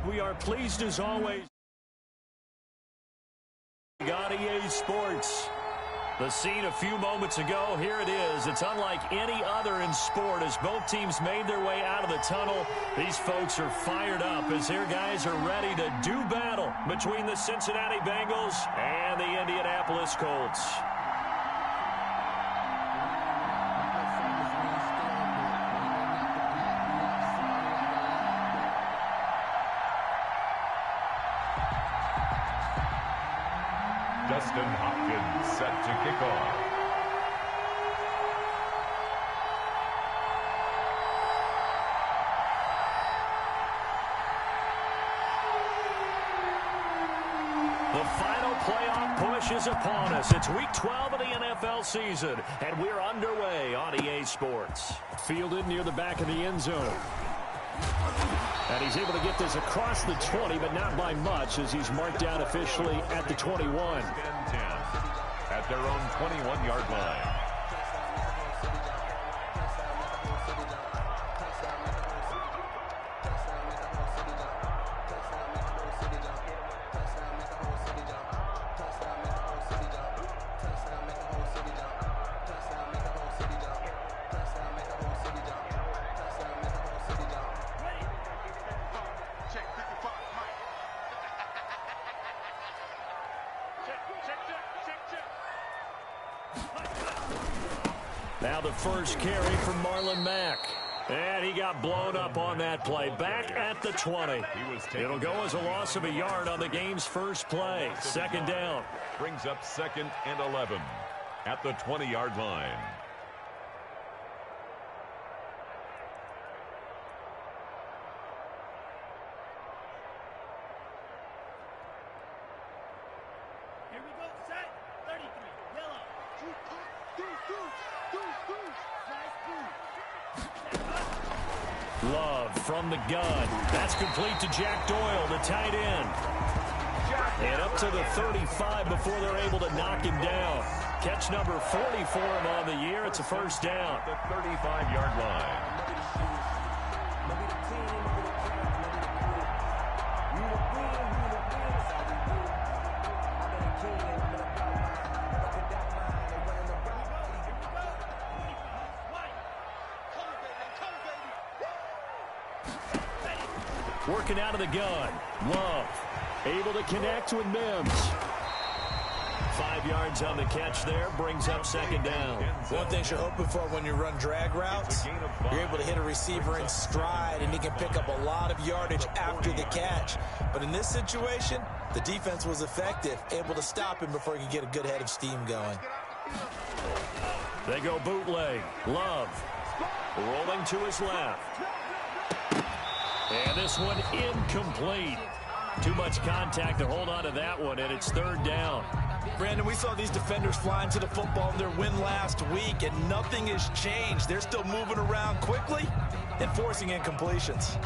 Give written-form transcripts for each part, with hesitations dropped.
We are pleased as always. We got EA Sports. The scene a few moments ago, here it is. It's unlike any other in sport as both teams made their way out of the tunnel. These folks are fired up as their guys are ready to do battle between the Cincinnati Bengals and the Indianapolis Colts. Justin Hopkins set to kick off. The final playoff push is upon us. It's week 12 of the NFL season, and we're underway on EA Sports. Fielded near the back of the end zone. And he's able to get this across the 20, but not by much as he's marked down officially at the 21. 10 at their own 21-yard line. Now the first carry from Marlon Mack. And he got blown up on that play. Back at the 20. It'll go as a loss of a yard on the game's first play. Second down. Brings up 2nd and 11 at the 20-yard line. Love from the gun. That's complete to Jack Doyle, the tight end. And up to the 35 before they're able to knock him down. Catch number 40 for him on the year. It's a first down. The 35-yard line. Working out of the gun. Love. Able to connect with Mims. 5 yards on the catch there. Brings up second down. One thing you're hoping for when you run drag routes, you're able to hit a receiver in stride, and he can pick up a lot of yardage after the catch. But in this situation, the defense was effective, able to stop him before he could get a good head of steam going. They go bootleg. Love. Rolling to his left. And this one incomplete. Too much contact to hold on to that one, and it's third down. Brandon, we saw these defenders flying to the football in their win last week, and nothing has changed. They're still moving around quickly and forcing incompletions.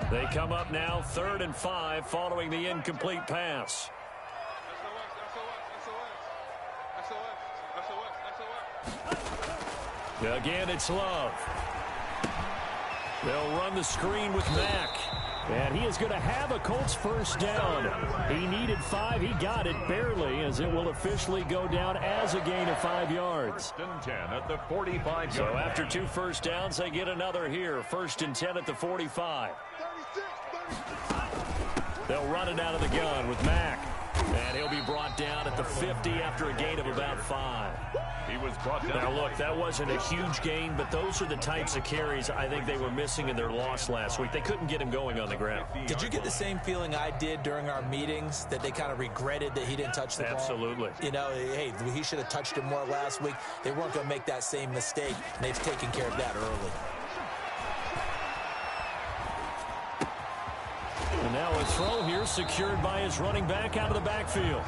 They come up now 3rd and 5 following the incomplete pass. Again, it's Love. They'll run the screen with Mack. And he is going to have a Colts first down. He needed 5. He got it barely as it will officially go down as a gain of 5 yards. 1st and 10 at the 45-yard So after 2 first downs, they get another here. 1st and 10 at the 45. They'll run it out of the gun with Mack. And he'll be brought down at the 50 after a gain of about 5. He was brought down. Now, look, that wasn't a huge gain, but those are the types of carries I think they were missing in their loss last week. They couldn't get him going on the ground. Did you get the same feeling I did during our meetings, that they kind of regretted that he didn't touch the ball? Absolutely. You know, hey, he should have touched it more last week. They weren't going to make that same mistake, and they've taken care of that early. And now a throw here secured by his running back out of the backfield.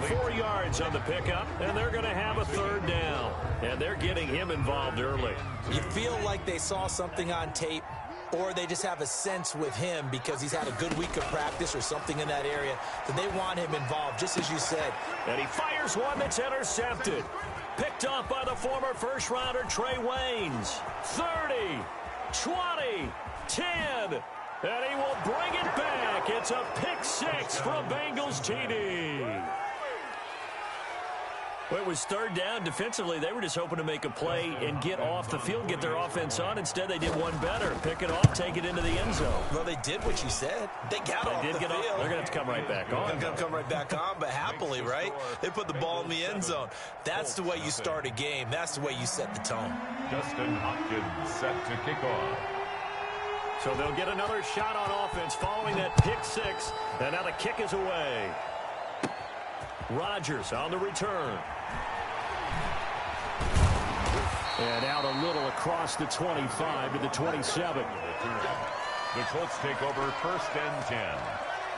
4 yards on the pickup, and they're going to have a third down. And they're getting him involved early. You feel like they saw something on tape or they just have a sense with him because he's had a good week of practice or something in that area that they want him involved, just as you said. And he fires one that's intercepted. Picked off by the former first-rounder Trey Waynes. 30, 20, 10, and he will bring it back. It's a pick six from Bengals TD. Well, it was third down. Defensively, they were just hoping to make a play and get off the field, get their offense on. Instead, they did one better. Pick it off, take it into the end zone. Well, they did what you said. They got off the field. They're going to have to come right back on. They're going to come right back on, but happily, right? They put the ball in the end zone. That's the way you start a game. That's the way you set the tone. Justin Hopkins set to kick off. So they'll get another shot on offense following that pick six. And now the kick is away. Rodgers on the return. And out a little across the 25 to the 27. The Colts take over 1st and 10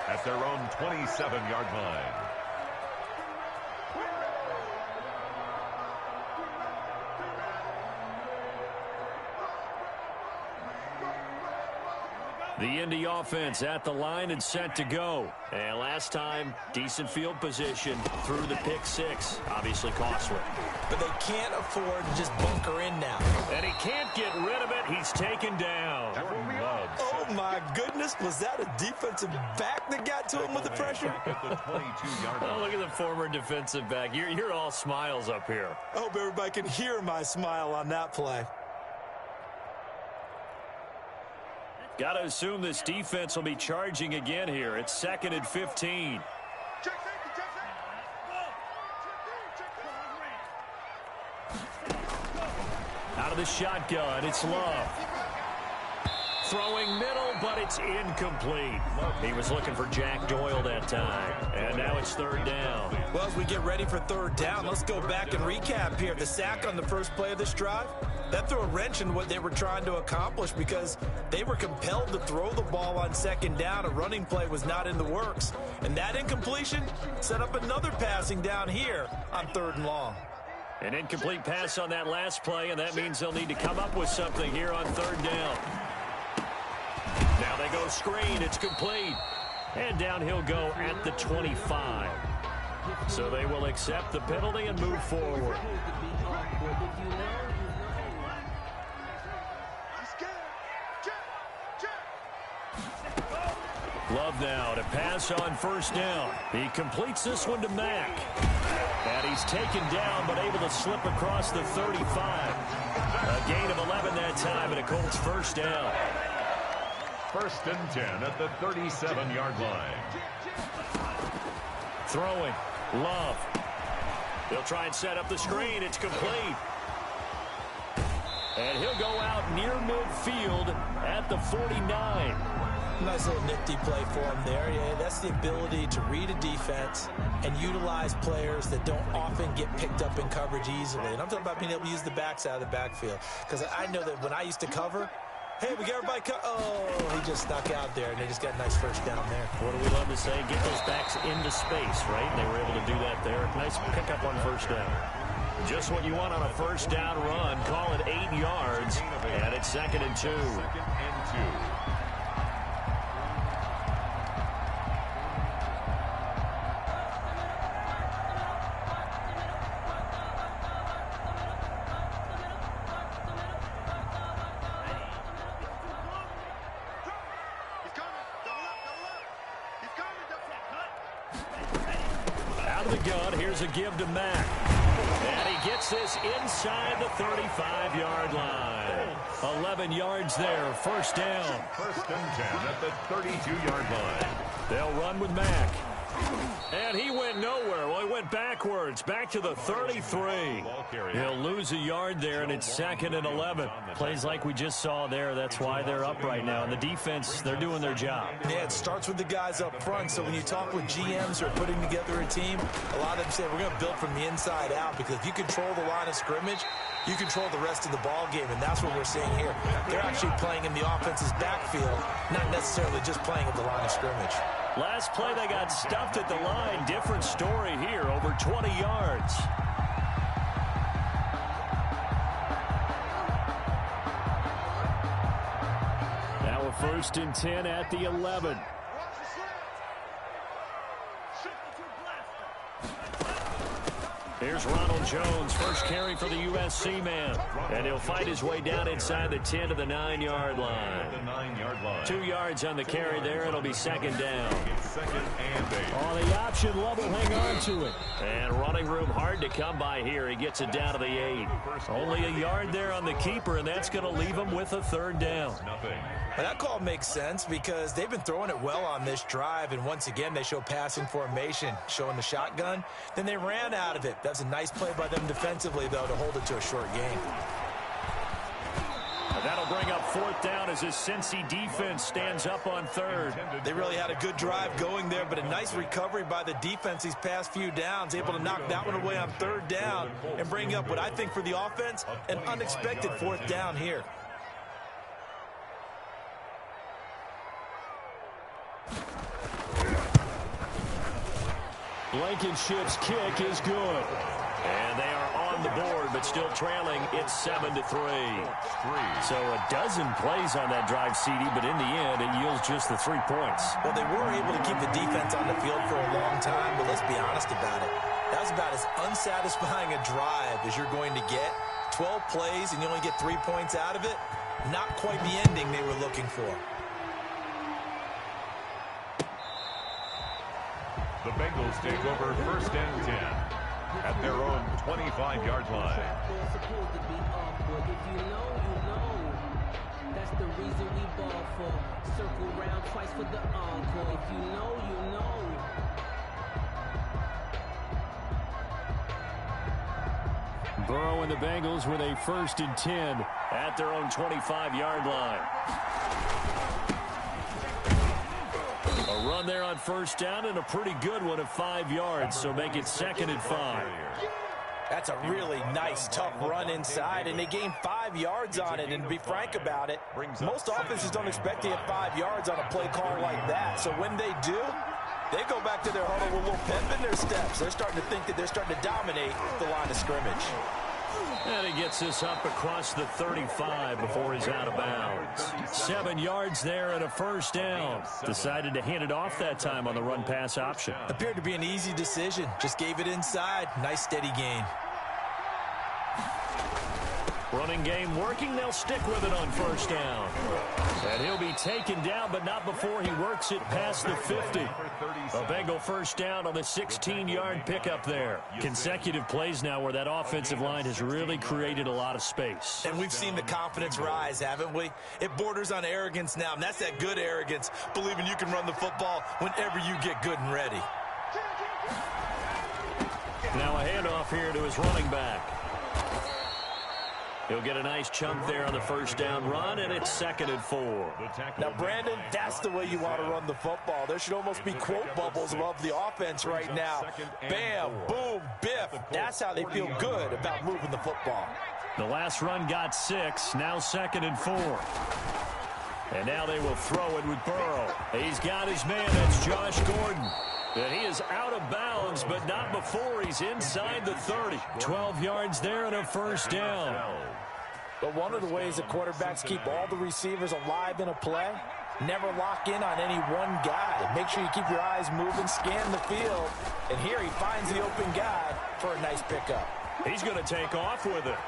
at their own 27-yard line. The Indy offense at the line and set to go. And last time, decent field position through the pick six. Obviously costly. But they can't afford to just bunker in now. And he can't get rid of it. He's taken down. Oh, my goodness. Was that a defensive back that got to him with the pressure? Oh, look at the former defensive back. You're all smiles up here. I hope everybody can hear my smile on that play. Got to assume this defense will be charging again here. It's 2nd and 15. Out of the shotgun, it's Love. Throwing middle, but it's incomplete. He was looking for Jack Doyle that time. And now it's 3rd down. Well, as we get ready for 3rd down, let's go back and recap here. The sack on the first play of this drive, that threw a wrench in what they were trying to accomplish because they were compelled to throw the ball on 2nd down. A running play was not in the works. And that incompletion set up another passing down here on 3rd and long. An incomplete pass on that last play, and that means they'll need to come up with something here on 3rd down. Now they go screen. It's complete. And down he'll go at the 25. So they will accept the penalty and move forward. Love now to pass on 1st down. He completes this one to Mack. And he's taken down but able to slip across the 35. A gain of 11 that time and a Colts 1st down. 1st and 10 at the 37-yard line. Throwing. Love. They'll try and set up the screen. It's complete. And he'll go out near midfield at the 49. Nice little nifty play for him there. Yeah, that's the ability to read a defense and utilize players that don't often get picked up in coverage easily. And I'm talking about being able to use the backs out of the backfield. Because I know that when I used to cover, hey, we got everybody oh, he just snuck out there, and they just got a nice 1st down there. What do we love to say? Get those backs into space, right? And they were able to do that there. Nice pickup on 1st down. Just what you want on a 1st down run. Call it 8 yards, and it's 2nd and 2. 2nd and 2. Here's a give to Mack. And he gets this inside the 35-yard line. 11 yards there, 1st down. 1st and 10 at the 32-yard line. They'll run with Mack. And he went nowhere. Well, he went backwards, back to the 33. He'll lose a yard there, and it's 2nd and 11. Plays like we just saw there. That's why they're up right now. And the defense, they're doing their job. Yeah, it starts with the guys up front. So when you talk with GMs who are putting together a team, a lot of them say we're going to build from the inside out, because if you control the line of scrimmage, you control the rest of the ball game, and that's what we're seeing here. They're actually playing in the offense's backfield, not necessarily just playing at the line of scrimmage. Last play, they got stuffed at the line. Different story here, over 20 yards. First and 10 at the 11. Here's Ronald Jones, first carry for the USC man. And he'll fight his way down inside the 10 to the 9-yard line. 2 yards on the carry there. It'll be second down. On the option level, hang on to it. And running room hard to come by here. He gets it down to the 8. Only a yard there on the keeper, and that's going to leave him with a third down. Well, that call makes sense because they've been throwing it well on this drive, and once again they show passing formation, showing the shotgun. Then they ran out of it. That was a nice play by them defensively, though, to hold it to a short gain. That'll bring up fourth down as his Cincy defense stands up on third. They really had a good drive going there, but a nice recovery by the defense these past few downs, able to knock that one away on third down and bring up what I think for the offense, an unexpected fourth down here. Blankenship's kick is good. And they are on the board, but still trailing. It's 7-3. So a dozen plays on that drive, CD, but in the end, it yields just the 3 points. Well, they were able to keep the defense on the field for a long time, but let's be honest about it. That was about as unsatisfying a drive as you're going to get. 12 plays, and you only get 3 points out of it. Not quite the ending they were looking for. The Bengals take over first and 10 at their own 25-yard line. If you know, you know. That's the reason we ball for. Circle round twice for the encore. If you know, you know. Burrow and the Bengals with a first and 10 at their own 25-yard line. A run there on first down and a pretty good one of 5 yards, so make it 2nd and 5. That's a really nice, tough run inside, and they gained 5 yards on it. And to be frank about it, most offenses don't expect to get 5 yards on a play call like that. So when they do, they go back to their huddle with a little pep in their steps. They're starting to think that they're starting to dominate the line of scrimmage. And he gets this up across the 35 before he's out of bounds. 7 yards there and a first down. Decided to hand it off that time on the run-pass option. Appeared to be an easy decision. Just gave it inside. Nice, steady gain. Running game working. They'll stick with it on first down. And he'll be taken down, but not before he works it past the 50. A Bengal first down on the 16-yard pickup there. Consecutive plays now where that offensive line has really created a lot of space. And we've seen the confidence rise, haven't we? It borders on arrogance now, and that's that good arrogance, believing you can run the football whenever you get good and ready. Now a handoff here to his running back. He'll get a nice chunk there on the first down run, and it's 2nd and 4. Now, Brandon, that's the way you want to run the football. There should almost be quote bubbles above the offense right now. Bam, boom, biff. That's how they feel good about moving the football. The last run got 6, now 2nd and 4. And now they will throw it with Burrow. He's got his man, that's Josh Gordon. And he is out of bounds, but not before he's inside the 30. 12 yards there and a first down. But one of the ways that quarterbacks keep all the receivers alive in a play, never lock in on any one guy. Make sure you keep your eyes moving, scan the field. And here he finds the open guy for a nice pickup. He's going to take off with it.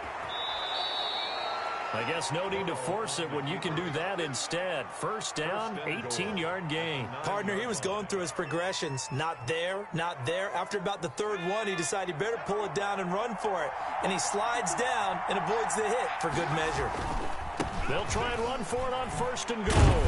I guess no need to force it when you can do that instead. First down, 18-yard gain. Partner, he was going through his progressions. Not there, not there. After about the third one, he decided he better pull it down and run for it. And he slides down and avoids the hit for good measure. They'll try and run for it on first and goal.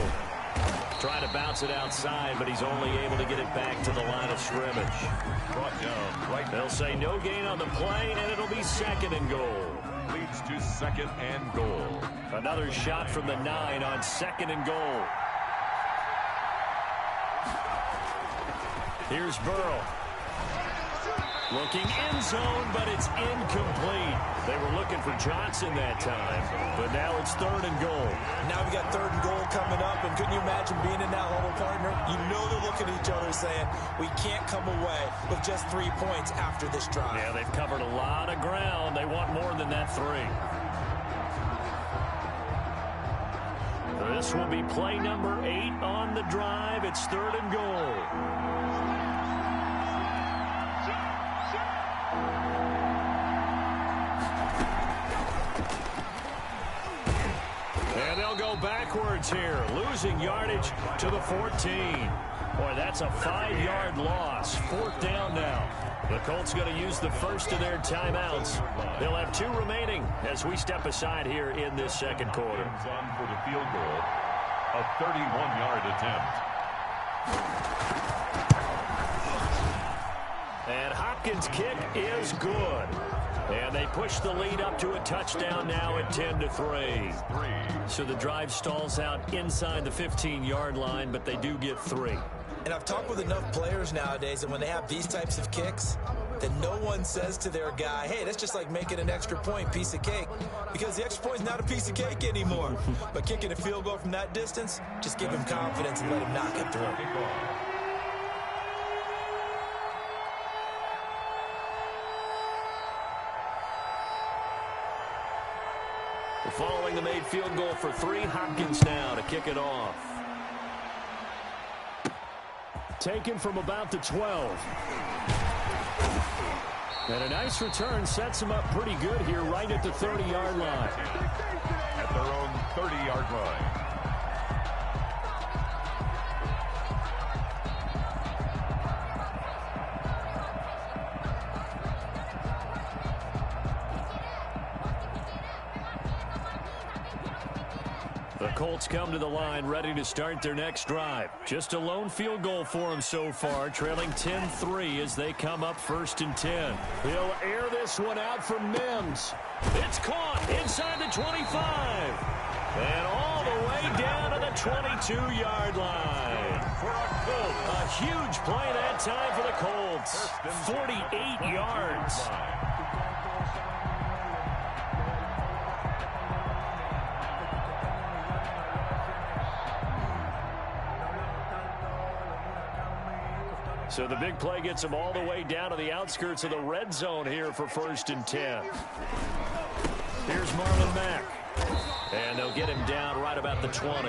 Try to bounce it outside, but he's only able to get it back to the line of scrimmage. Brought down right. They'll say no gain on the play, and it'll be 2nd and goal. Leads to 2nd and goal. Another shot from the 9 on 2nd and goal. Here's Burrow. Looking end zone, but it's incomplete. They were looking for Johnson that time, but now it's 3rd and goal. Now we got 3rd and goal coming up, and couldn't you imagine being in that huddle, partner? You know they're looking at each other saying, we can't come away with just 3 points after this drive. Yeah, they've covered a lot of ground. They want more than that 3. This will be play number 8 on the drive. It's 3rd and goal. And they'll go backwards here, losing yardage to the 14. Boy, that's a 5-yard loss. 4th down now. The Colts going to use the first of their timeouts. They'll have 2 remaining as we step aside here in this second quarter. On for the field goal, a 31-yard attempt. And Hopkins' kick is good. And they push the lead up to a touchdown now at 10-3. So the drive stalls out inside the 15-yard line, but they do get 3. And I've talked with enough players nowadays, and when they have these types of kicks, then no one says to their guy, hey, that's just like making an extra point, piece of cake. Because the extra point is not a piece of cake anymore. But kicking a field goal from that distance, just give him confidence and let him knock it through. Following the made field goal for 3, Hopkins now to kick it off. Taken from about the 12. And a nice return sets him up pretty good here right at the 30-yard line. At their own 30-yard line. The Colts come to the line ready to start their next drive. Just a lone field goal for them so far, trailing 10-3 as they come up 1st and 10. He'll air this one out for Mims. It's caught inside the 25. And all the way down to the 22-yard line. A huge play that time for the Colts. 48 yards. So the big play gets them all the way down to the outskirts of the red zone here for 1st and 10. Here's Marlon Mack. And they'll get him down right about the 20.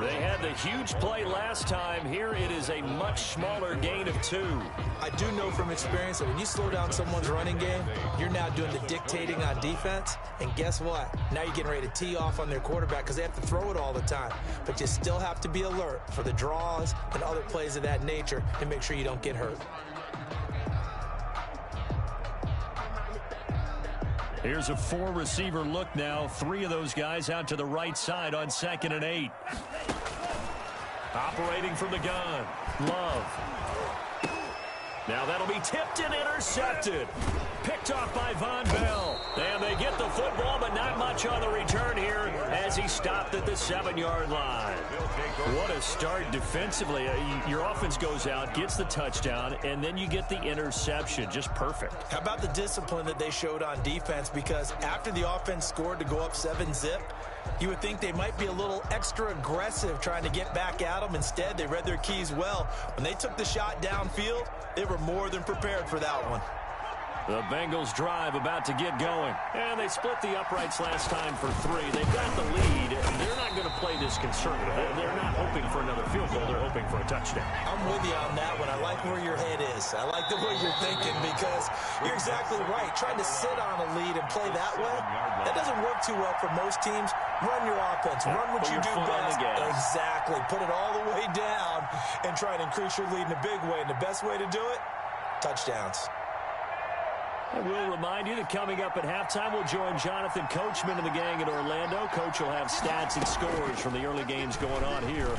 They had the huge play last time. Here it is a much smaller gain of 2. I do know from experience that when you slow down someone's running game, you're now doing the dictating on defense. And guess what? Now you're getting ready to tee off on their quarterback because they have to throw it all the time. But you still have to be alert for the draws and other plays of that nature and make sure you don't get hurt. Here's a 4-receiver look now. 3 of those guys out to the right side on 2nd and 8. Operating from the gun. Love. Now that'll be tipped and intercepted. Picked off by Von Bell. And they get the football, but not much on the return here as he stopped at the 7-yard line. What a start defensively. Your offense goes out, gets the touchdown, and then you get the interception. Just perfect. How about the discipline that they showed on defense? Because after the offense scored to go up 7-zip, you would think they might be a little extra aggressive trying to get back at them. Instead, they read their keys well. When they took the shot downfield, they were more than prepared for that one. The Bengals drive about to get going. And they split the uprights last time for 3. They've got the lead. They're not going to play this conservative. They're not hoping for another field goal. They're hoping for a touchdown. I'm with you on that one. I like where your head is. I like the way you're thinking because you're exactly right. Trying to sit on a lead and play that way, that doesn't work too well for most teams. Run your offense. Run what you do best. Exactly. Put it all the way down and try to increase your lead in a big way. And the best way to do it, touchdowns. I will remind you that coming up at halftime, we'll join Jonathan Coachman and the gang in Orlando. Coach will have stats and scores from the early games going on here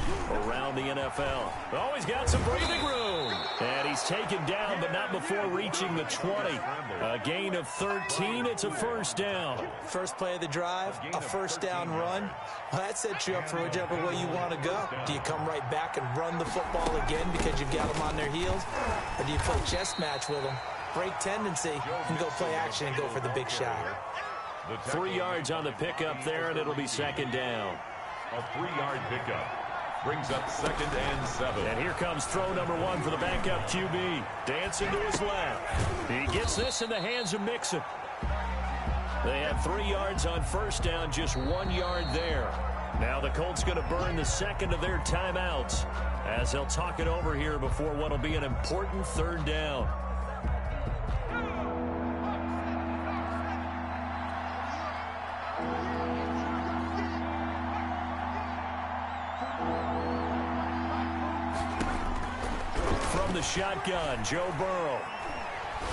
around the NFL. Oh, he's got some breathing room. And he's taken down, but not before reaching the 20. A gain of 13. It's a 1st down. First play of the drive, a 1st down run. Well, that sets you up for whichever way you want to go. Do you come right back and run the football again because you've got them on their heels? Or do you play chess match with them? Break tendency and go play action and go for the big shot. 3 yards on the pickup there, and it'll be 2nd down. A 3-yard pickup brings up 2nd and 7. And here comes throw number 1 for the backup QB. Dancing to his left. He gets this in the hands of Mixon. They have 3 yards on 1st down, just 1 yard there. Now the Colts going to burn the second of their timeouts as they'll talk it over here before what will be an important third down. From the shotgun, Joe Burrow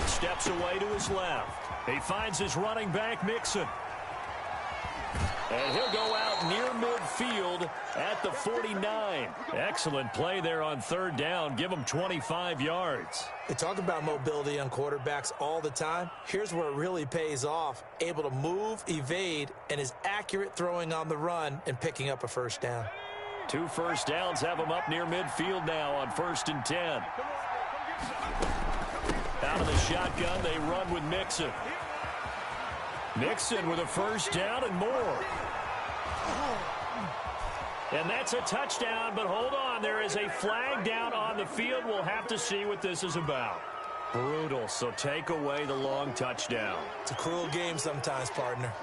steps away to his left. He finds his running back, Mixon. And he'll go out near midfield at the 49. Excellent play there on third down. Give him 25 yards. They talk about mobility on quarterbacks all the time. Here's where it really pays off. Able to move, evade, and is accurate throwing on the run and picking up a first down. 2 first downs have him up near midfield now on 1st and 10. Out of the shotgun, they run with Mixon. Mixon with a first down and more. And that's a touchdown, but hold on. There is a flag down on the field. We'll have to see what this is about. Brutal, so take away the long touchdown. It's a cruel game sometimes, partner.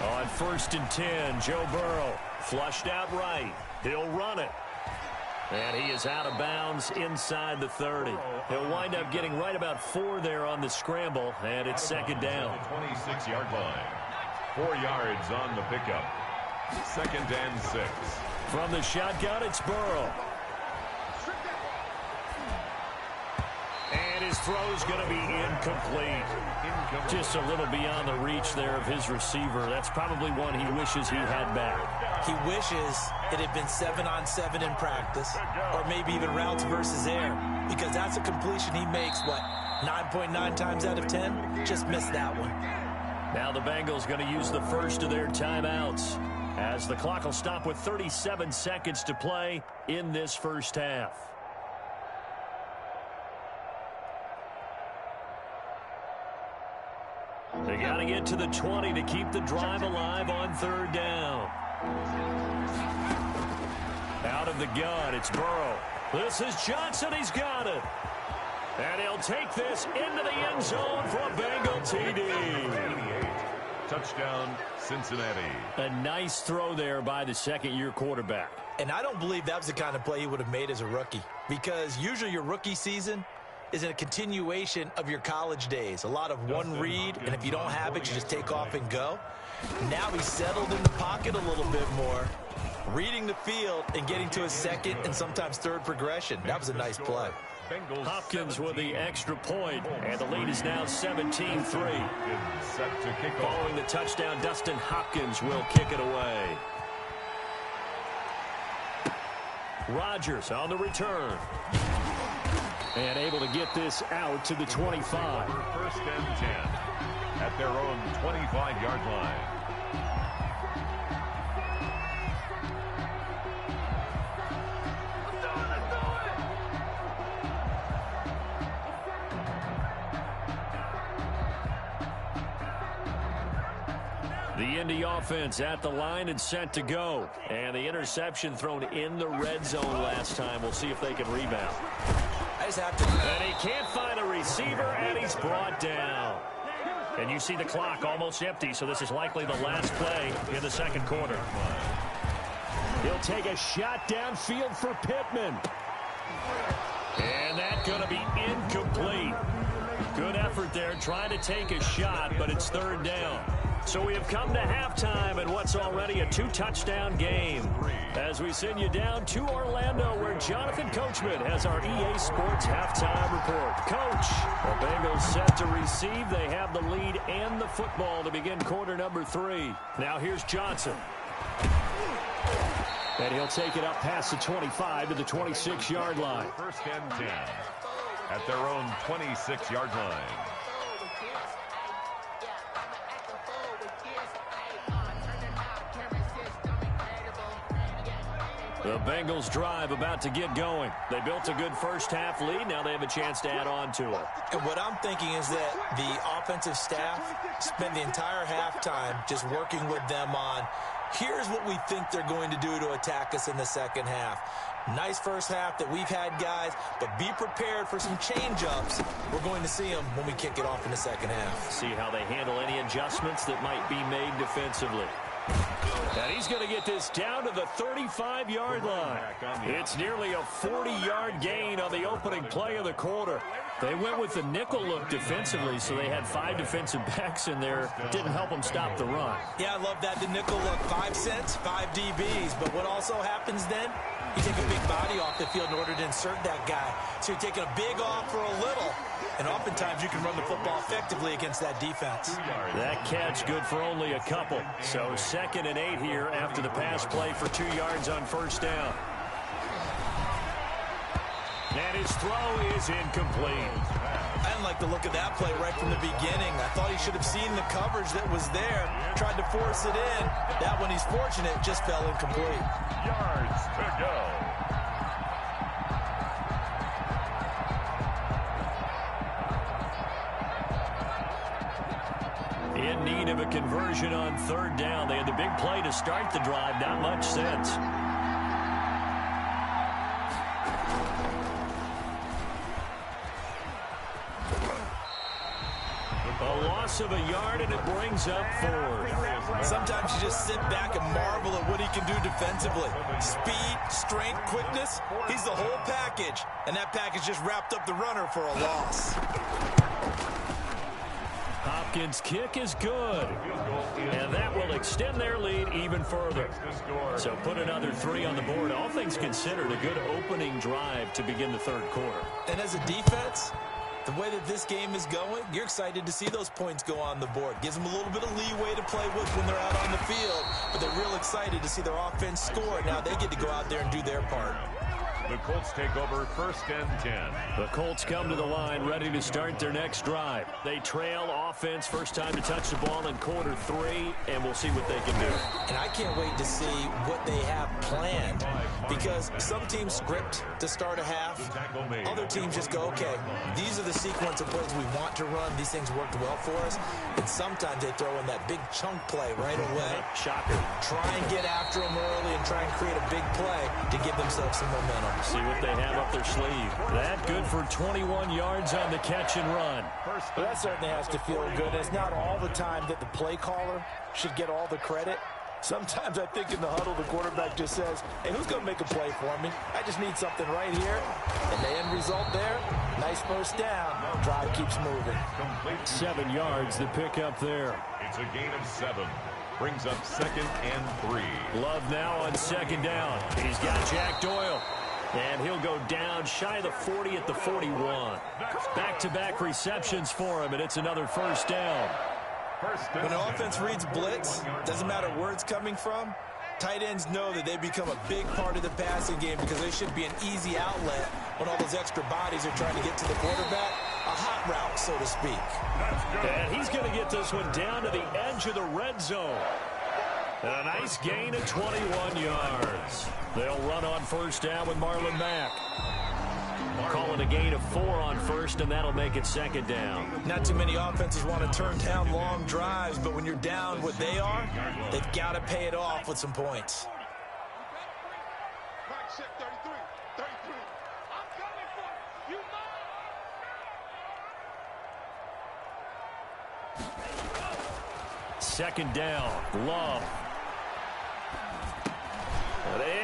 On 1st and 10, Joe Burrow flushed out right. He'll run it. And he is out of bounds inside the 30. He'll wind up getting right about 4 there on the scramble, and it's second down. 26-yard line. 4 yards on the pickup. 2nd and 6. From the shotgun, it's Burrow. And his throw's going to be incomplete. Just a little beyond the reach there of his receiver. That's probably one he wishes he had back. He wishes it had been 7-on-7 in practice, or maybe even routes versus air, because that's a completion he makes, what, 9.9 times out of 10? Just missed that one. Now the Bengals going to use the first of their timeouts, as the clock will stop with 37 seconds to play in this first half. They got to get to the 20 to keep the drive alive on third down. Out of the gun, it's Burrow. This is Johnson. He's got it. And he'll take this into the end zone for a Bengal TD. Touchdown, Cincinnati. A nice throw there by the second-year quarterback. And I don't believe that was the kind of play he would have made as a rookie, because usually your rookie season is a continuation of your college days. A lot of one read, and if you don't have it, you just take off and go. Now he's settled in the pocket a little bit more, reading the field and getting to his second and sometimes third progression. That was a nice play. Hopkins with the extra point, and the lead is now 17-3. Following the touchdown, Dustin Hopkins will kick it away. Rodgers on the return. And able to get this out to the 25. 1st and 10 at their own 25-yard line. The Indy offense at the line and set to go. And the interception thrown in the red zone last time. We'll see if they can rebound. And he can't find a receiver, and he's brought down. And you see the clock almost empty, so this is likely the last play in the second quarter. He'll take a shot downfield for Pittman. And that's going to be incomplete. Good effort there, trying to take a shot, but it's third down. So we have come to halftime in what's already a 2-touchdown game, as we send you down to Orlando, where Jonathan Coachman has our EA Sports halftime report. Coach, the Bengals set to receive. They have the lead and the football to begin quarter number 3. Now here's Johnson. And he'll take it up past the 25 to the 26-yard line. 1st and 10 at their own 26-yard line. The Bengals drive about to get going. They built a good first-half lead. Now they have a chance to add on to it. And what I'm thinking is that the offensive staff spent the entire halftime just working with them on, here's what we think they're going to do to attack us in the second half. Nice first half that we've had, guys, but be prepared for some change-ups. We're going to see them when we kick it off in the second half. See how they handle any adjustments that might be made defensively. And he's going to get this down to the 35-yard line. It's nearly a 40-yard gain on the opening play of the quarter. They went with the nickel look defensively, so they had 5 defensive backs in there. Didn't help them stop the run. Yeah, I love that. The nickel look, 5 cents, 5 DBs. But what also happens then? You take a big body off the field in order to insert that guy. So you're taking a big off for a little. And oftentimes you can run the football effectively against that defense. That catch good for only a couple. So 2nd and 8 here after the pass play for 2 yards on first down. And his throw is incomplete. I didn't like the look of that play right from the beginning. I thought he should have seen the coverage that was there. Tried to force it in. That one, he's fortunate, just fell incomplete. Yards to go. In need of a conversion on 3rd down. They had the big play to start the drive. Not much sense. A loss of a yard, and it brings up 4th. Sometimes you just sit back and marvel at what he can do defensively. Speed, strength, quickness. He's the whole package. And that package just wrapped up the runner for a loss. Hopkins' kick is good. And that will extend their lead even further. So put another 3 on the board. All things considered, a good opening drive to begin the 3rd quarter. And as a defense, the way that this game is going, you're excited to see those points go on the board. Gives them a little bit of leeway to play with when they're out on the field. But they're real excited to see their offense score. Now they get to go out there and do their part. The Colts take over 1st and 10. The Colts come to the line ready to start their next drive. They trail offense, first time to touch the ball in quarter 3, and we'll see what they can do. And I can't wait to see what they have planned, because some teams script to start a half. Other teams just go, okay, these are the sequence of plays we want to run. These things worked well for us. And sometimes they throw in that big chunk play right away. Shocker. Try and get after them early and try and create a big play to give themselves some momentum. See what they have up their sleeve. That good for 21 yards on the catch and run. Well, that certainly has to feel good. It's not all the time that the play caller should get all the credit. Sometimes I think in the huddle, the quarterback just says, hey, who's going to make a play for me? I just need something right here. And the end result there, nice first down. Drive keeps moving. 7 yards, the pickup there. It's a gain of 7. Brings up 2nd and 3. Love now on 2nd down. He's got Jack Doyle. And he'll go down shy of the 40 at the 41. Back-to-back receptions for him, and it's another first down. When an offense reads blitz, doesn't matter where it's coming from, tight ends know that they become a big part of the passing game because they should be an easy outlet when all those extra bodies are trying to get to the quarterback. A hot route, so to speak. And he's going to get this one down to the edge of the red zone. And a nice gain of 21 yards. They'll run on first down with Marlon Mack. Calling a gain of 4 on first, and that'll make it 2nd down. Not too many offenses want to turn down long drives, but when you're down what they are, they've got to pay it off with some points. Second down, Love.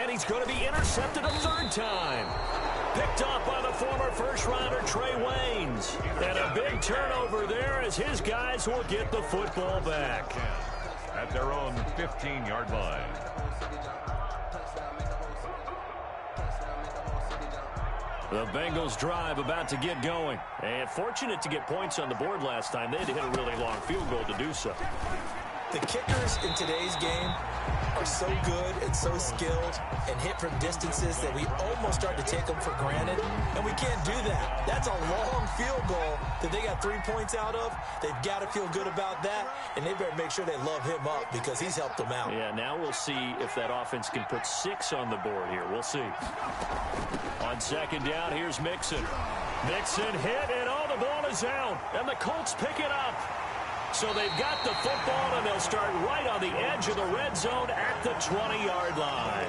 And he's going to be intercepted a 3rd time. Picked up by the former first-rounder Trey Waynes. And a big turnover there as his guys will get the football back. At their own 15-yard line. The Bengals drive about to get going. And fortunate to get points on the board last time. They had to hit a really long field goal to do so. The kickers in today's game are so good and so skilled and hit from distances that we almost start to take them for granted, and we can't do that. That's a long field goal that they got 3 points out of. They've got to feel good about that, and they better make sure they love him up because he's helped them out. Yeah, now we'll see if that offense can put 6 on the board here. We'll see. On 2nd down, here's Mixon. Mixon hit, and oh, the ball is out, and the Colts pick it up. So they've got the football, and they'll start right on the edge of the red zone at the 20-yard line.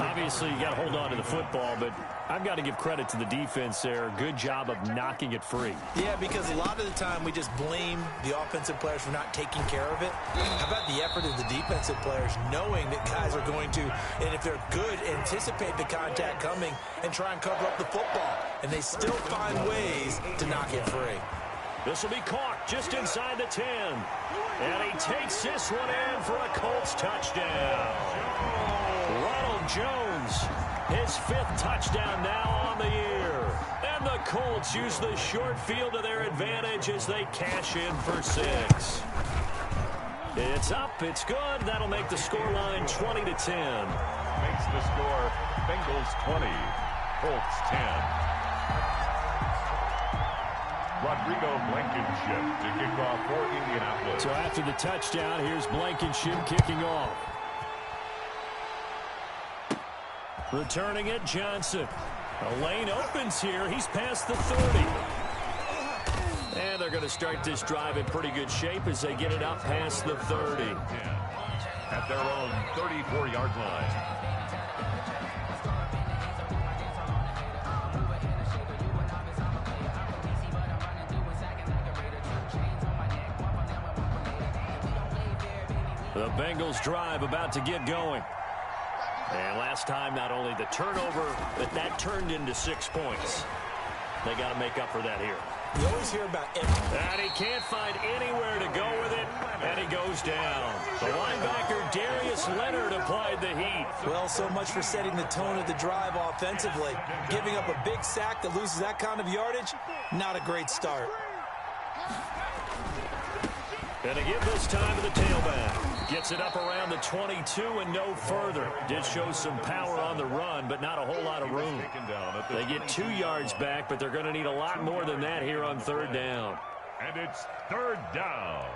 Obviously, you got to hold on to the football, but I've got to give credit to the defense there. Good job of knocking it free. Yeah, because a lot of the time we just blame the offensive players for not taking care of it. How about the effort of the defensive players knowing that guys are going to, and if they're good, anticipate the contact coming and try and cover up the football. And they still find ways to knock it free. This will be caught just inside the 10. And he takes this one in for a Colts touchdown. Ronald Jones, his 5th touchdown now on the year. And the Colts use the short field to their advantage as they cash in for 6. It's up, it's good. That'll make the scoreline 20-10. Makes the score Bengals 20, Colts 10. Rodrigo Blankenship to kick off for Indianapolis. So after the touchdown, here's Blankenship kicking off. Returning it, Johnson. A lane opens here. He's past the 30. And they're going to start this drive in pretty good shape as they get it up past the 30. At their own 34-yard line. The Bengals drive about to get going. And last time, not only the turnover, but that turned into 6 points. They got to make up for that here. You always hear about it. And he can't find anywhere to go with it, and he goes down. The linebacker, Darius Leonard, applied the heat. Well, so much for setting the tone of the drive offensively. Giving up a big sack that loses that kind of yardage, not a great start. And to give this time to the tailback. Gets it up around the 22 and no further. Did show some power on the run, but not a whole lot of room. They get 2 yards back, but they're going to need a lot more than that here on 3rd down. And it's 3rd down.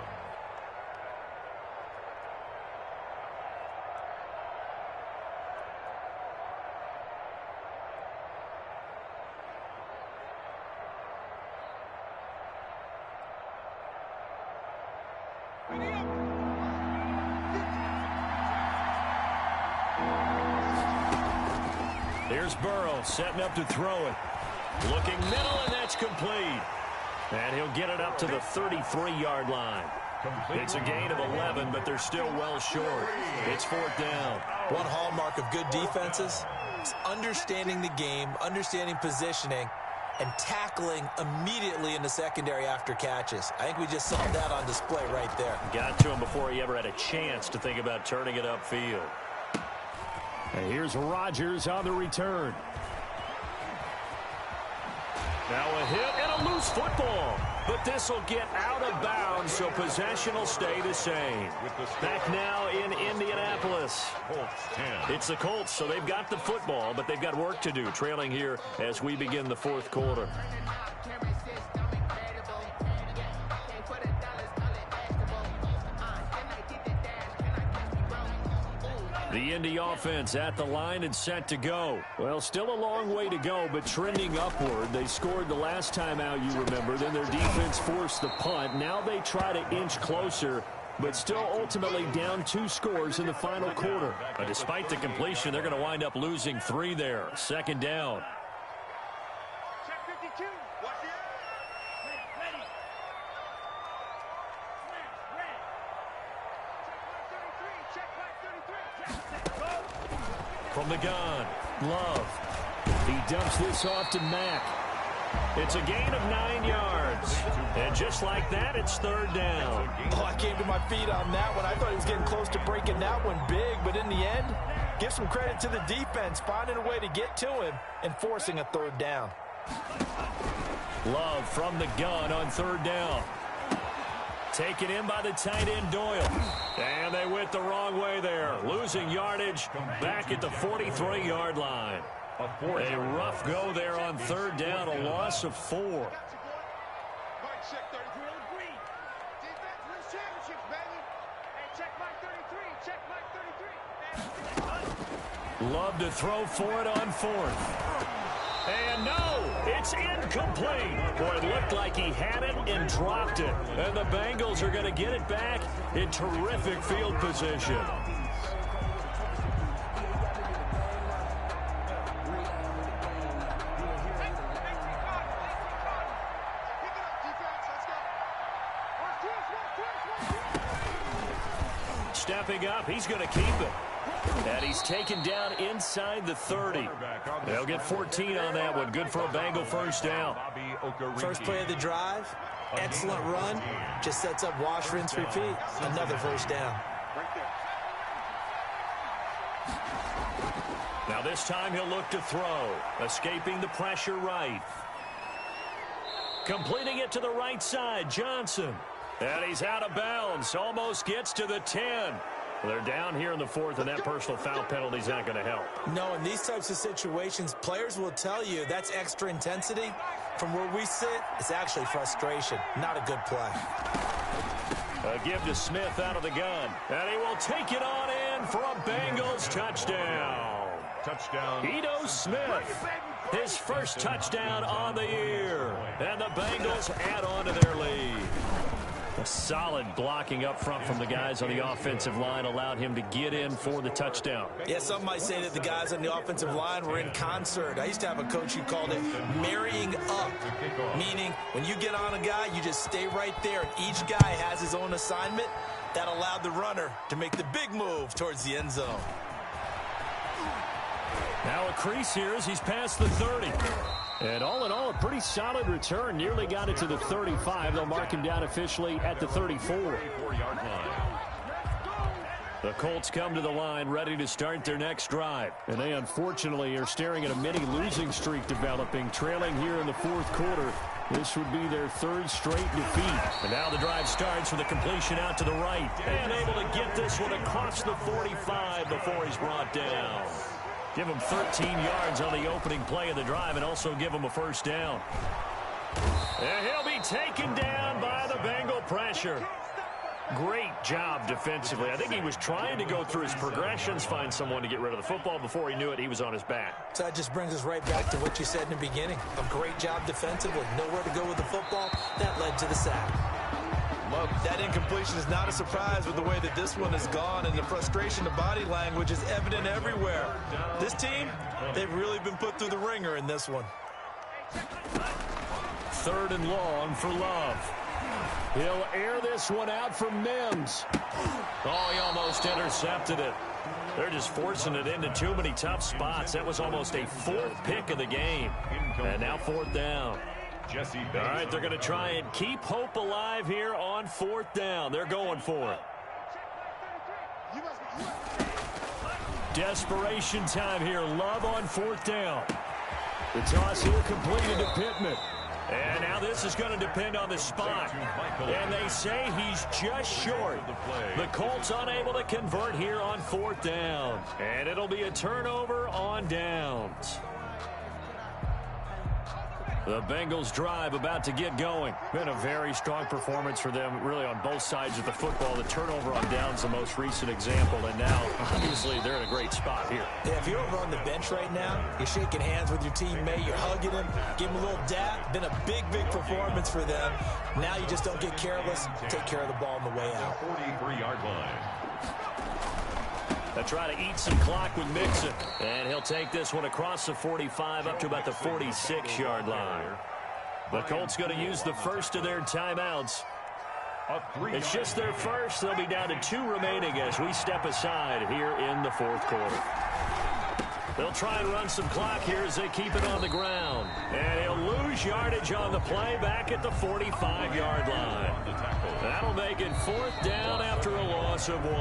Here's Burrow setting up to throw it. Looking middle, and that's complete. And he'll get it up to the 33-yard line. It's a gain of 11, but they're still well short. It's 4th down. One hallmark of good defenses is understanding the game, understanding positioning, and tackling immediately in the secondary after catches. I think we just saw that on display right there. Got to him before he ever had a chance to think about turning it upfield. And here's Rodgers on the return. Now a hit and a loose football. But this will get out of bounds, so possession will stay the same. Back now in Indianapolis. It's the Colts, so they've got the football, but they've got work to do, trailing here as we begin the 4th quarter. The Indy offense at the line and set to go. Well, still a long way to go, but trending upward. They scored the last time out, you remember. Then their defense forced the punt. Now they try to inch closer, but still ultimately down 2 scores in the final quarter. But despite the completion, they're going to wind up losing 3 there. 2nd down. From the gun, Love. He dumps this off to Mack. It's a gain of 9 yards. And just like that, it's 3rd down. Oh, I came to my feet on that one. I thought he was getting close to breaking that one big, but in the end, give some credit to the defense, finding a way to get to him and forcing a 3rd down. Love from the gun on 3rd down. Taken in by the tight end, Doyle. And they went the wrong way there. Losing yardage back at the 43-yard line. A rough go there on 3rd down, a loss of 4. Love to throw for it on 4th. And no, it's incomplete. Boy, it looked like he had it and dropped it. And the Bengals are going to get it back in terrific field position. stepping up. He's going to keep it. And he's taken down inside the 30. They'll get 14 on that one. Good for a Bengal first down. First play of the drive. Excellent run. Just sets up wash, rinse, repeat. Another first down. Now this time he'll look to throw. Escaping the pressure right. Completing it to the right side, Johnson. And he's out of bounds. Almost gets to the 10. They're down here in the 4th, and that personal foul penalty is not going to help. No, in these types of situations, players will tell you that's extra intensity. From where we sit, it's actually frustration. Not a good play. A give to Smith out of the gun. And he will take it on in for a Bengals touchdown. Touchdown. Ito Smith, his first touchdown on the year. And the Bengals add on to their lead. A solid blocking up front from the guys on the offensive line allowed him to get in for the touchdown. Yeah, some might say that the guys on the offensive line were in concert. I used to have a coach who called it marrying up, meaning when you get on a guy, you just stay right there, and each guy has his own assignment. That allowed the runner to make the big move towards the end zone. Now a crease here as he's past the 30. And all in all, a pretty solid return. Nearly got it to the 35. They'll mark him down officially at the 34. The Colts come to the line ready to start their next drive. And they unfortunately are staring at a mini losing streak developing, trailing here in the 4th quarter. This would be their 3rd straight defeat. And now the drive starts with a completion out to the right. And able to get this one across the 45 before he's brought down. Give him 13 yards on the opening play of the drive and also give him a first down. And he'll be taken down by the Bengal pressure. Great job defensively. I think he was trying to go through his progressions, find someone to get rid of the football. Before he knew it, he was on his back. So that just brings us right back to what you said in the beginning. A great job defensively. Nowhere to go with the football. That led to the sack. That incompletion is not a surprise with the way that this one has gone, and the frustration of body language is evident everywhere. This team, they've really been put through the ringer in this one. 3rd and long for Love. He'll air this one out from Mims. Oh, he almost intercepted it. They're just forcing it into too many tough spots. That was almost a 4th pick of the game. And now 4th down. All right, they're going to try and keep hope alive here on 4th down. They're going for it. Desperation time here. Love on 4th down. The toss here completed to Pittman. And now this is going to depend on the spot. And they say he's just short. The Colts unable to convert here on 4th down. And it'll be a turnover on downs. The Bengals drive about to get going. Been a very strong performance for them, really, on both sides of the football. The turnover on downs, the most recent example, and now, obviously, they're in a great spot here. Yeah, if you're over on the bench right now, you're shaking hands with your teammate, you're hugging him, give him a little dap. Been a big, big performance for them. Now you just don't get careless. Take care of the ball on the way out. 43-yard line. They'll try to eat some clock with Mixon. And he'll take this one across the 45 up to about the 46-yard line. The Colts going to use the first of their timeouts. It's just their first. They'll be down to 2 remaining as we step aside here in the 4th quarter. They'll try and run some clock here as they keep it on the ground. And he'll lose yardage on the play back at the 45-yard line. That'll make it 4th down after a loss of 1.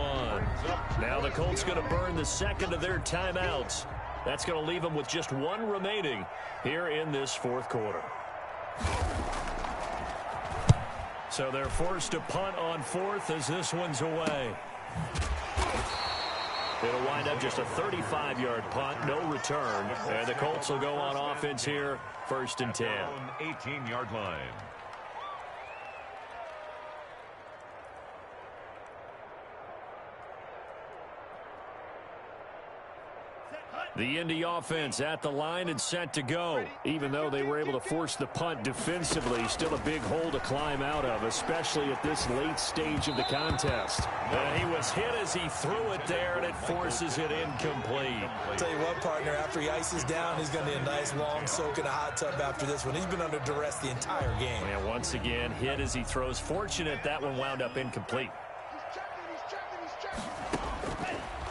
Now the Colts going to burn the 2nd of their timeouts. That's going to leave them with just 1 remaining here in this 4th quarter. So they're forced to punt on 4th as this one's away. It'll wind up just a 35-yard punt, no return. And the Colts will go on offense here, 1st and 10. 18-yard line. The Indy offense at the line and set to go. Even though they were able to force the punt defensively, still a big hole to climb out of, especially at this late stage of the contest. He was hit as he threw it there, and it forces it incomplete. I'll tell you what, partner, after he ices down, he's going to need a nice long soak in a hot tub after this one. He's been under duress the entire game. And once again, hit as he throws. Fortunate that one wound up incomplete.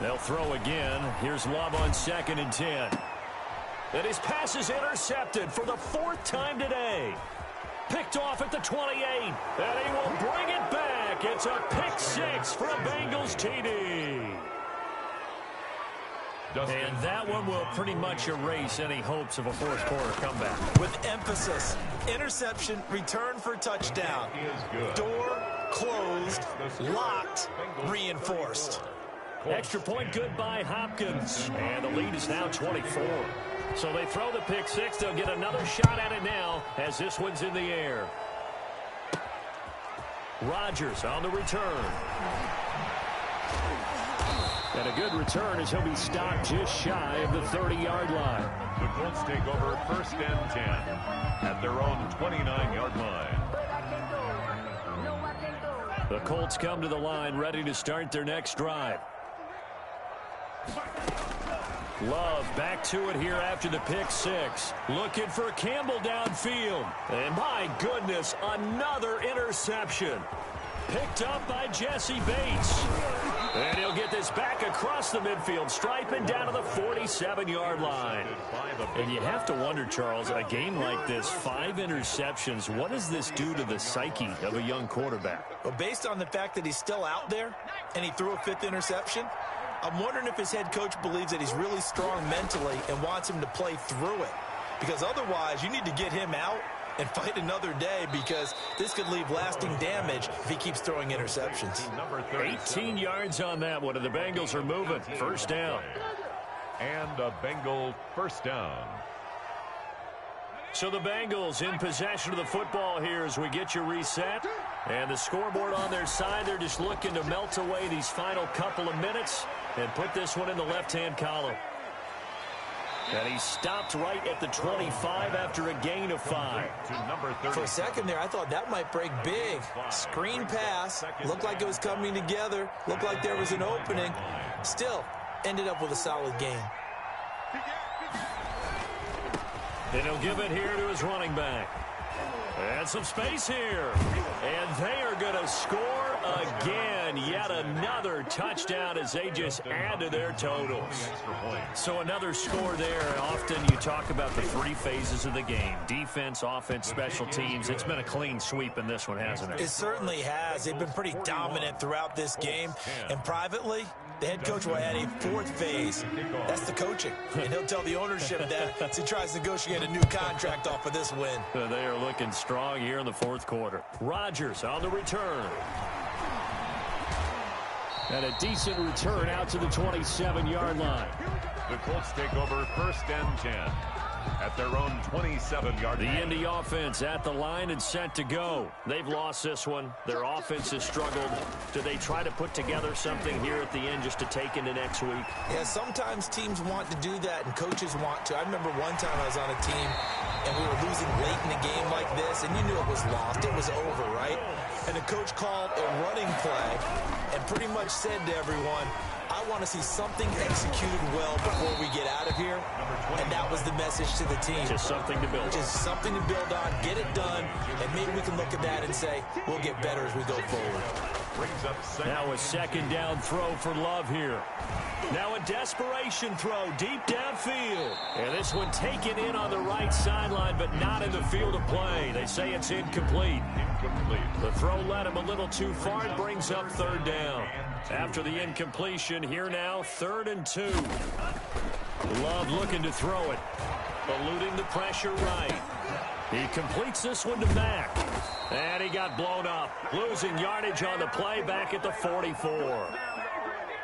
They'll throw again. Here's Love on 2nd and 10. And his pass is intercepted for the 4th time today. Picked off at the 28. And he will bring it back. It's a pick 6 for a Bengals TD. And that one will pretty much erase any hopes of a fourth quarter comeback. With emphasis, interception, return for touchdown. Door closed, locked, reinforced. Extra point good by Hopkins. And the lead is now 24. So they throw the pick 6. They'll get another shot at it now as this one's in the air. Rodgers on the return. And a good return as he'll be stopped just shy of the 30-yard line. The Colts take over 1st and 10 at their own 29-yard line. The Colts come to the line ready to start their next drive. Love back to it here after the pick 6. Looking for Campbell downfield. And my goodness, another interception. Picked up by Jesse Bates. And he'll get this back across the midfield stripe and down to the 47-yard line. And you have to wonder, Charles, a game like this, 5 interceptions, what does this do to the psyche of a young quarterback? Well, based on the fact that he's still out there and he threw a 5th interception, I'm wondering if his head coach believes that he's really strong mentally and wants him to play through it. Because otherwise, you need to get him out and fight another day, because this could leave lasting damage if he keeps throwing interceptions. 18 yards on that one, and the Bengals are moving. 1st down. And a Bengal 1st down. So the Bengals in possession of the football here as we get you reset. And the scoreboard on their side, they're just looking to melt away these final couple of minutes and put this one in the left-hand column. And he stopped right at the 25 after a gain of 5. For a second there, I thought that might break big. Screen pass. Looked like it was coming together. Looked like there was an opening. Still, ended up with a solid gain. And he'll give it here to his running back. And some space here. And they are going to score again. Yet another touchdown as they just add to their totals. So another score there. Often you talk about the 3 phases of the game. Defense, offense, special teams. It's been a clean sweep in this one, hasn't it? It certainly has. They've been pretty dominant throughout this game. And privately, the head coach will add a 4th phase. That's the coaching. And he'll tell the ownership that as he tries to negotiate a new contract off of this win. They are looking strong here in the 4th quarter. Rodgers on the return. And a decent return out to the 27-yard line. The Colts take over 1st and 10 at their own 27-yard line. The Indy offense at the line and set to go. They've lost this one. Their offense has struggled. Do they try to put together something here at the end just to take into next week? Yeah, sometimes teams want to do that and coaches want to. I remember one time I was on a team and we were losing late in a game like this, and you knew it was lost. It was over, right? And the coach called a running play and pretty much said to everyone, I want to see something executed well before we get out of here. And that was the message to the team. Just something to build on. Just something to build on, get it done, and maybe we can look at that and say, we'll get better as we go forward. Now a 2nd down throw for Love here. Now a desperation throw deep downfield. And this one taken in on the right sideline, but not in the field of play. They say it's incomplete. The throw led him a little too far. It brings up 3rd down. After the incompletion, here now 3rd and 2. Love looking to throw it. Eluding the pressure right. He completes this one to Mack. And he got blown up. Losing yardage on the play back at the 44.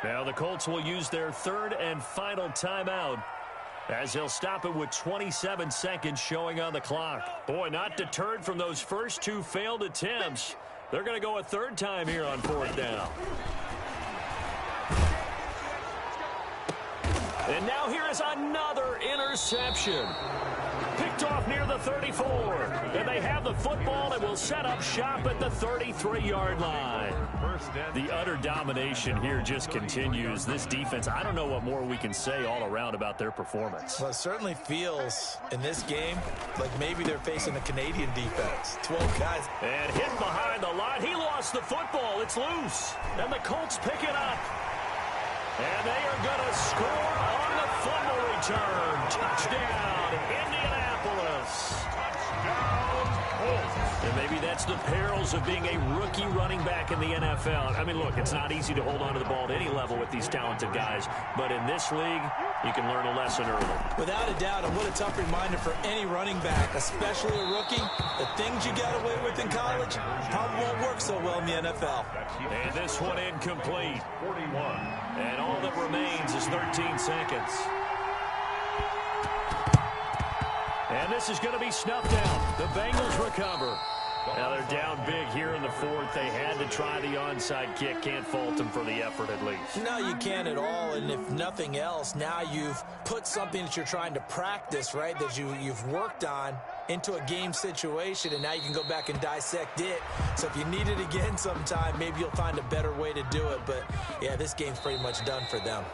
Now the Colts will use their 3rd and final timeout as they'll stop it with 27 seconds showing on the clock. Boy, not deterred from those first 2 failed attempts. They're going to go a 3rd time here on 4th down. And now here is another interception. Picked off near the 34. And they have the football and will set up shop at the 33-yard line. The utter domination here just continues. This defense, I don't know what more we can say all around about their performance. Well, it certainly feels in this game like maybe they're facing a Canadian defense. 12 guys. And hit behind the line. He lost the football. It's loose. And the Colts pick it up. And they are going to score on the fumble return. Touchdown, Indianapolis. And maybe that's the perils of being a rookie running back in the NFL. I mean, look, it's not easy to hold on to the ball at any level with these talented guys. But in this league, you can learn a lesson early. Without a doubt, and what a tough reminder for any running back, especially a rookie. The things you got away with in college probably won't work so well in the NFL. And this one incomplete. 41. And all that remains is 13 seconds. And this is going to be snuffed out. The Bengals recover. Now they're down big here in the fourth. They had to try the onside kick. Can't fault them for the effort at least. No, you can't at all. And if nothing else, now you've put something that you're trying to practice, right, that you've worked on into a game situation, and now you can go back and dissect it. So if you need it again sometime, maybe you'll find a better way to do it. But, yeah, this game's pretty much done for them.